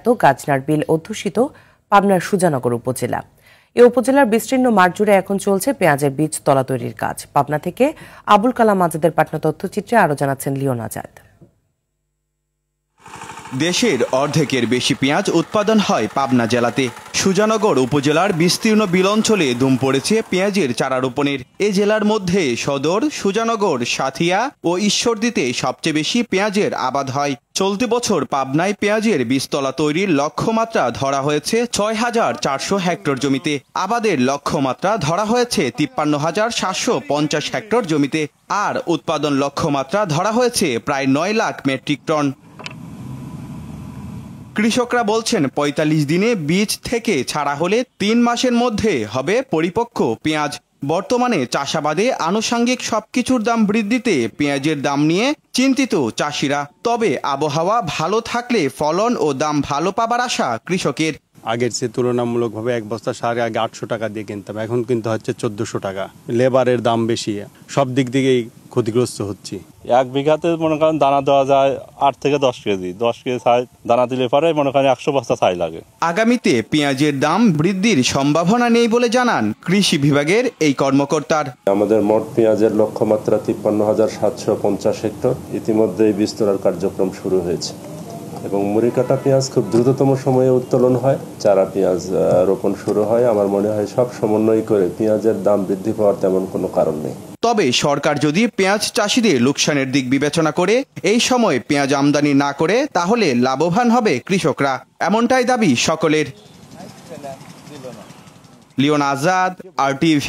ভারপ্রাপ্ত গাজনার বিল অধ্যুষিত পাবনার সুজানগর উপজেলা। এ উপজেলার বিস্তীর্ণ মাঠ জুড়ে এখন চলছে পেঁয়াজের বীজ তলা তৈরির কাজ। পাবনা থেকে আবুল কালাম আজাদের পাঠানো তথ্যচিত্রে আরো জানাচ্ছেন লিওন আজাদ। দেশের অর্ধেকের বেশি পেঁয়াজ উৎপাদন হয় পাবনা জেলাতে। সুজানগর উপজেলার বিস্তীর্ণ বিল অঞ্চলে ধুম পড়েছে পেঁয়াজের চারা রোপণের। এ জেলার মধ্যে সদর, সুজানগর, সাথিয়া ও ঈশ্বরদীতে সবচেয়ে বেশি পেঁয়াজের আবাদ হয়। চলতি বছর পাবনায় পেঁয়াজের বীজতলা তৈরির লক্ষ্যমাত্রা ধরা হয়েছে ৬,৪০০ হেক্টর জমিতে। আবাদের লক্ষ্যমাত্রা ধরা হয়েছে ৫৩,৭৫০ হেক্টর জমিতে। আর উৎপাদন লক্ষ্যমাত্রা ধরা হয়েছে প্রায় ৯ লাখ মেট্রিক টন। কৃষকরা বলছেন ৪৫ দিনে বীজ থেকে ছাড়া হলে ৩ মাসের মধ্যে হবে পরিপক্ক পেঁয়াজ। বর্তমানে চাষাবাদে আনুষঙ্গিক সবকিছুর দাম বৃদ্ধিতে পেঁয়াজের দাম নিয়ে চিন্তিত চাষিরা। তবে আবহাওয়া ভালো থাকলে ফলন ও দাম ভালো পাবার আশা কৃষকের। আগের চেয়ে তুলনামূলকভাবে এক বস্তা সার আগে ৮০০ টাকা দিয়ে কিনতাম, এখন কিন্তু হচ্ছে ১৪০০ টাকা। লেবারের দাম বেশি, সব দিক থেকেই ক্ষতিগ্রস্ত হচ্ছি। ১ বিঘাতে মনে করেন দানা দেওয়া যায় ৮ থেকে ১০ কেজি। ১০ কেজি ছাই দানা দিলে পরে মনে করেন ১০০ বস্তা ছাই লাগে। আগামীতে পেঁয়াজের দাম বৃদ্ধির সম্ভাবনা নেই বলে জানান কৃষি বিভাগের এই কর্মকর্তার। আমাদের মোট পেঁয়াজের লক্ষ্যমাত্রা ৫৩,৭৫০ হেক্টর। ইতিমধ্যে বীজ তোলার কার্যক্রম শুরু হয়েছে এবং মুড়িকাটা পেঁয়াজ খুব দ্রুততম সময়ে উত্তোলন হয়। চারা পেঁয়াজ রোপণ শুরু হয়। আমার মনে হয় সব সমন্বয় করে পেঁয়াজের দাম বৃদ্ধি পাওয়ার তেমন কোনো কারণ নেই। তবে সরকার যদি পেঁয়াজ চাষিদের লোকসানের দিক বিবেচনা করে এই সময় পেঁয়াজ আমদানি না করে তাহলে লাভবান হবে কৃষকরা, এমনটাই দাবি সকলের। Leone Azad, RTV।